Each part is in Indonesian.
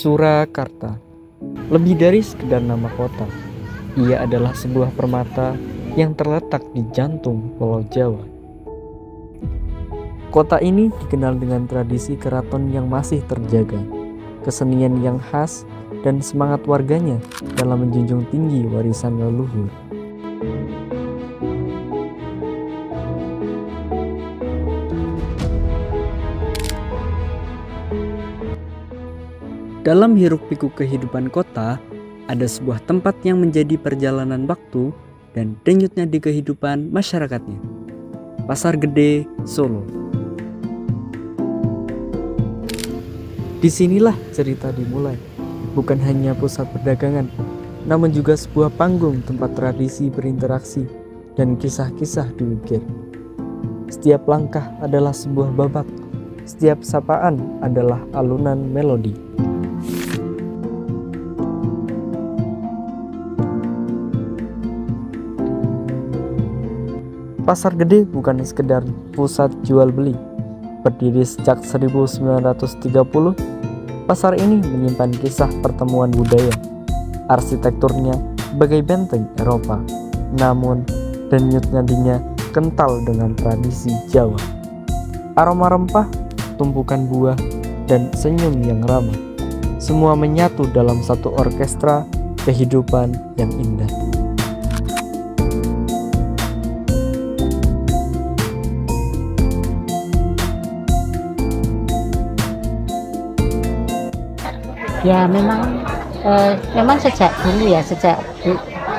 Surakarta. Lebih dari sekedar nama kota, ia adalah sebuah permata yang terletak di jantung Pulau Jawa. Kota ini dikenal dengan tradisi keraton yang masih terjaga, kesenian yang khas, dan semangat warganya dalam menjunjung tinggi warisan leluhur. Dalam hiruk-pikuk kehidupan kota, ada sebuah tempat yang menjadi perjalanan waktu dan denyutnya di kehidupan masyarakatnya. Pasar Gede, Solo. Disinilah cerita dimulai, bukan hanya pusat perdagangan, namun juga sebuah panggung tempat tradisi berinteraksi dan kisah-kisah diukir. Setiap langkah adalah sebuah babak, setiap sapaan adalah alunan melodi. Pasar Gede bukan sekedar pusat jual beli. Berdiri sejak 1930, pasar ini menyimpan kisah pertemuan budaya. Arsitekturnya bagai benteng Eropa, namun denyut nadinya kental dengan tradisi Jawa. Aroma rempah, tumpukan buah, dan senyum yang ramah, semua menyatu dalam satu orkestra kehidupan yang indah. Ya memang sejak dulu ya,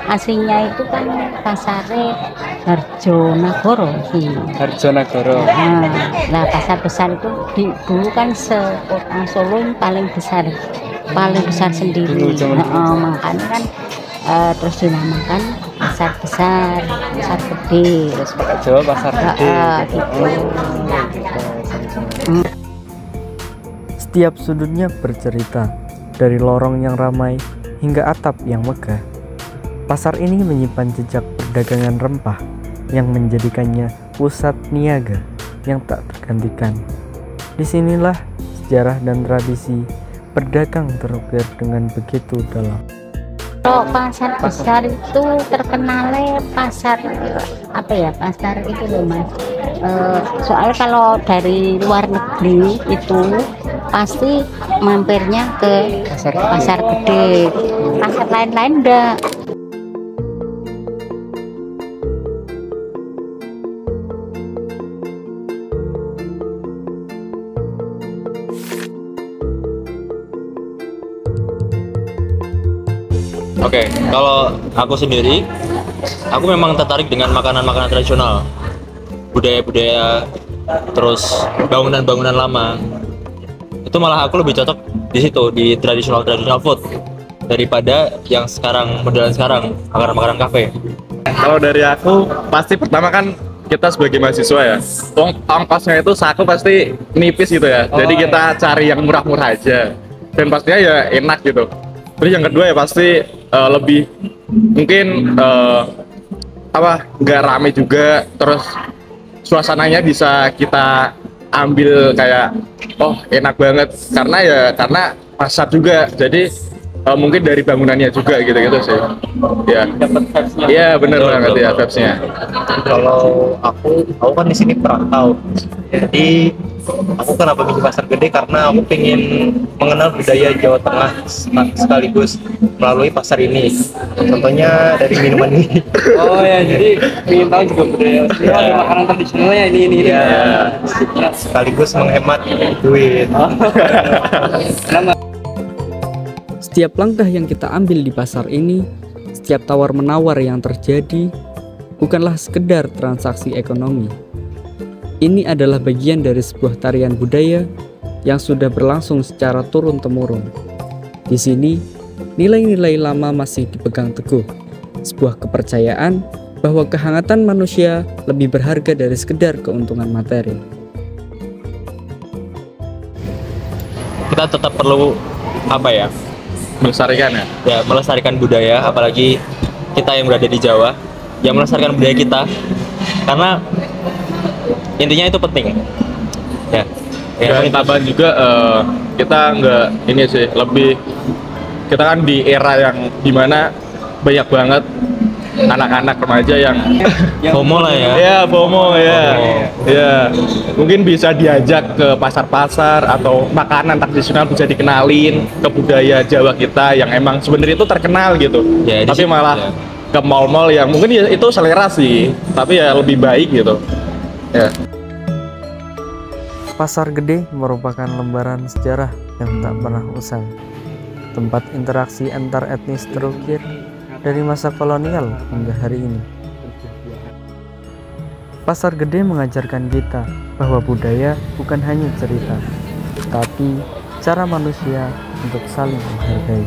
aslinya itu kan pasare Harjonagoro sih. Harjonagoro. Nah, pasar besar itu dulu kan sekota Solo paling besar sendiri. Makanya kan terus dinamakan pasar besar, pasar gede. Terus pakai Jawa pasar gede. Gitu. Setiap sudutnya bercerita, dari lorong yang ramai hingga atap yang megah. Pasar ini menyimpan jejak perdagangan rempah yang menjadikannya pusat niaga yang tak tergantikan. Disinilah sejarah dan tradisi berdagang terukir dengan begitu dalam. Kalau pasar besar itu terkenalnya pasar pasar itu loh Mas. Soalnya kalau dari luar negeri itu pasti mampirnya ke pasar gede. Pasar lain-lain enggak. Oke, kalau aku sendiri, aku memang tertarik dengan makanan-makanan tradisional, budaya-budaya, terus bangunan-bangunan lama. Itu malah aku lebih cocok di situ, di traditional food, daripada yang sekarang, modelan sekarang, makanan-makanan kafe. Kalau dari aku, pasti pertama kan kita sebagai mahasiswa ya, ongkosnya itu saku pasti nipis gitu ya. Jadi kita cari yang murah-murah aja, dan pastinya ya enak gitu. Terus yang kedua ya pasti lebih mungkin nggak rame juga, terus suasananya bisa kita ambil kayak enak banget karena pasar juga, jadi mungkin dari bangunannya juga gitu sih ya. Dapat vibes-nya. Iya bener banget ya vibes-nya. Kalau aku kan di sini perantau, jadi aku kenapa milih pasar gede karena aku pengen mengenal budaya Jawa Tengah sekaligus melalui pasar ini. Contohnya dari minuman ini. Oh ya, jadi ingin tahu juga budaya sini, ada makanan tradisionalnya ini. Ya, sekaligus menghemat duit. Setiap langkah yang kita ambil di pasar ini, setiap tawar-menawar yang terjadi, bukanlah sekedar transaksi ekonomi. Ini adalah bagian dari sebuah tarian budaya yang sudah berlangsung secara turun-temurun. Di sini, nilai-nilai lama masih dipegang teguh, sebuah kepercayaan bahwa kehangatan manusia lebih berharga dari sekedar keuntungan materi. Kita tetap perlu Melestarikan ya melestarikan budaya, apalagi kita yang berada di Jawa, yang melestarikan budaya kita, karena intinya itu penting ya. Dan tambahan juga kita nggak ini sih, lebih kita kan di era yang dimana banyak banget anak-anak remaja yang FOMO lah ya. ya FOMO ya. Ya, mungkin bisa diajak ke pasar-pasar atau makanan tradisional bisa dikenalin ke budaya Jawa kita yang emang sebenarnya itu terkenal gitu. Ya, di Tapi situ, malah ya. ke mall-mall yang mungkin ya itu selera sih, tapi ya lebih baik gitu. Ya. Pasar Gede merupakan lembaran sejarah yang tak pernah usang. Tempat interaksi antar etnis terukir dari masa kolonial hingga hari ini. Pasar Gede mengajarkan kita bahwa budaya bukan hanya cerita, tapi cara manusia untuk saling menghargai.